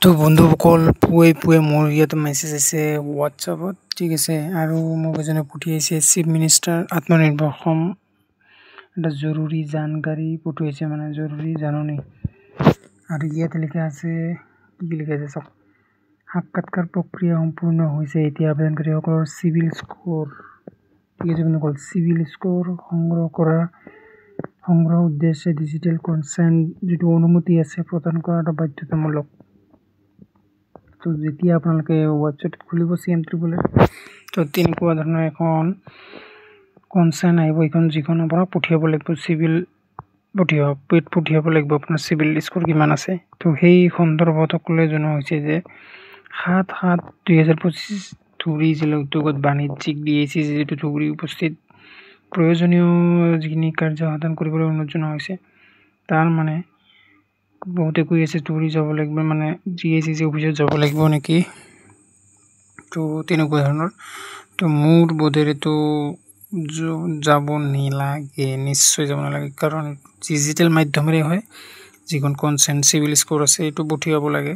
তো বন্ধুসকল পুৱে মোৰ ইয়াত মেছেজ আছে হোৱাটছআপত, ঠিক আছে। আৰু মোক এজনে পঠিয়াইছে চিফ মিনিষ্টাৰ আত্মনিৰ্ভৰ অসম এটা জৰুৰী জানকাৰী পঠিয়াইছে, মানে জৰুৰী জাননী। আৰু ইয়াত লিখা আছে, কি লিখা আছে চাওক, সাক্ষাৎকাৰ প্ৰক্ৰিয়া সম্পূৰ্ণ হৈছে, এতিয়া আবেদনকাৰীসকলৰ চিভিল স্ক'ৰ, ঠিক আছে বন্ধুসকল, চিভিল স্ক'ৰ সংগ্ৰহ উদ্দেশ্যে ডিজিটেল কনচেণ্ট যিটো অনুমতি আছে প্ৰদান কৰাটো বাধ্যতামূলক। তো যেতিয়া আপোনালোকে ৱেবছাইট খুলিব CM বোলে, তো তেনেকুৱা ধৰণৰ এখন কনচাৰ্ণ আহিব, এইখন যিখন আপোনাক পঠিয়াব লাগিব, চিভিল পঠিয়াব লাগিব আপোনাৰ চিভিল স্ক'ৰ কিমান আছে। তো সেই সন্দৰ্ভত সকলোৱে জনোৱা হৈছে যে 7/7/2025 ধুবুৰী জিলা উদ্যোগত বাণিজ্যিক DAC যিটো ধুবুৰী উপস্থিত প্ৰয়োজনীয় যিখিনি কাৰ্য সাধন কৰিবলৈ অনুৰোধ জনোৱা হৈছে। তাৰ মানে বহুতে কৈ আছে ধুবুৰী যাব লাগিব, মানে DAC অফিচত যাব লাগিব নেকি, তো তেনেকুৱা ধৰণৰ। তো মোৰ বোধেৰেতো যাব নালাগে, নিশ্চয় যাব নালাগে, কাৰণ ডিজিটেল মাধ্যমেৰে হয়। যিখন কনচেণ্ট চিভিল স্ক'ৰ আছে এইটো পঠিয়াব লাগে,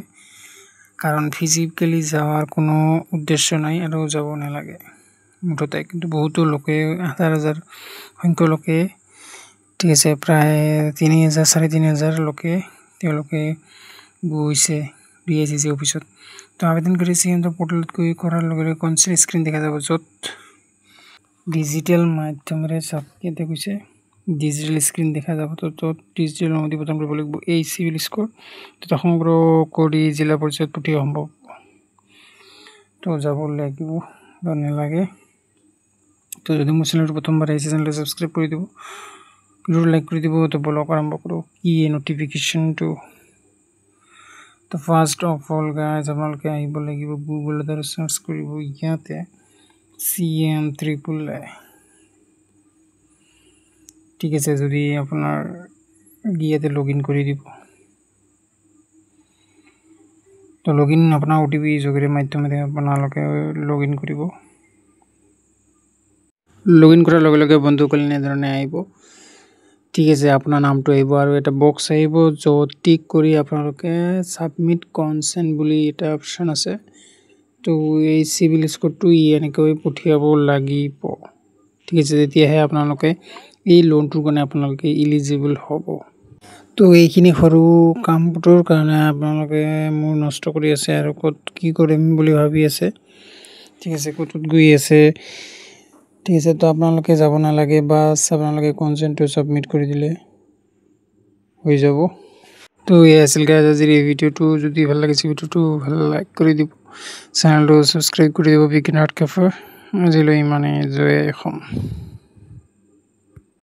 কাৰণ ফিজিকেলি যোৱাৰ কোনো উদ্দেশ্য নাই আৰু যাব নালাগে মুঠতে। কিন্তু বহুতো লোকে 1000 সংখ্যক লোকে, ঠিক আছে, প্ৰায় 3000 3,500 লোকে তেওঁলোকে গৈছে DAC অফিচত। তো আবেদনকাৰী CM পৰ্টেলত গৈ কৰাৰ লগে লগে কনচেণ্ট স্ক্ৰীণ দেখা যাব, য'ত ডিজিটেল মাধ্যমেৰে ইয়াতে কৈছে ডিজিটেল স্ক্ৰীণ দেখা যাব। তো ত'ত ডিজিটেল অনুমতি প্ৰদান কৰিব লাগিব। এই চিভিল স্ক'ৰ তথা সংগ্ৰহ কৰি জিলা পৰ্যায়ত পঠিওৱা সম্ভৱ। তো যাব লাগিব বা নালাগে। তো যদি মোৰ চেনেলটো প্ৰথমবাৰ আহিছে, চেনেলটো ছাবস্ক্ৰাইব কৰি দিব, ভিডিঅ'টো লাইক কৰি দিব। তো ব্লগ আৰম্ভ কৰোঁ, কি ন'টিফিকেশ্যনটো। তো ফাৰ্ষ্ট অফ অল গাইজ, আপোনালোকে আহিব লাগিব গুগলত আৰু চাৰ্চ কৰিব ইয়াতে CM AAA, ঠিক আছে। যদি আপোনাৰ ইয়াতে লগ ইন কৰি দিব, তো লগ ইন আপোনাৰ OTP যোগেৰে মাধ্যমেৰে আপোনালোকে লগ ইন কৰিব। লগ ইন কৰাৰ লগে লগে বন্ধুসকল এনেধৰণে আহিব, ঠিক আছে। আপোনাৰ নামটো আহিব আৰু এটা বক্স আহিব, য'ত টিক কৰি আপোনালোকে ছাবমিট কনচেণ্ট বুলি এটা অপশ্যন আছে। তো এই চিভিল স্ক'ৰটো এনেকৈ পঠিয়াব লাগিব, ঠিক আছে। তেতিয়াহে আপোনালোকে এই লোনটোৰ কাৰণে আপোনালোকে ইলিজিবল হ'ব। তো এইখিনি সৰু কামটোৰ কাৰণে আপোনালোকে মোৰ নষ্ট কৰি আছে আৰু ক'ত কি কৰিম বুলি ভাবি আছে, ঠিক আছে, ক'ত গৈ আছে, ঠিক আছে। তো আপোনালোকে যাব নালাগে, বাছ আপোনালোকে কনচেণ্টটো ছাবমিট কৰি দিলে হৈ যাব। তো এয়া আছিল গাইজ আজিৰ এই ভিডিঅ'টো। যদি ভাল লাগিছে ভিডিঅ'টো লাইক কৰি দিব, চেনেলটো ছাবস্ক্ৰাইব কৰি দিব। বিগিনাৰ কেফে আজিলৈ ইমানেই, জয় অসম।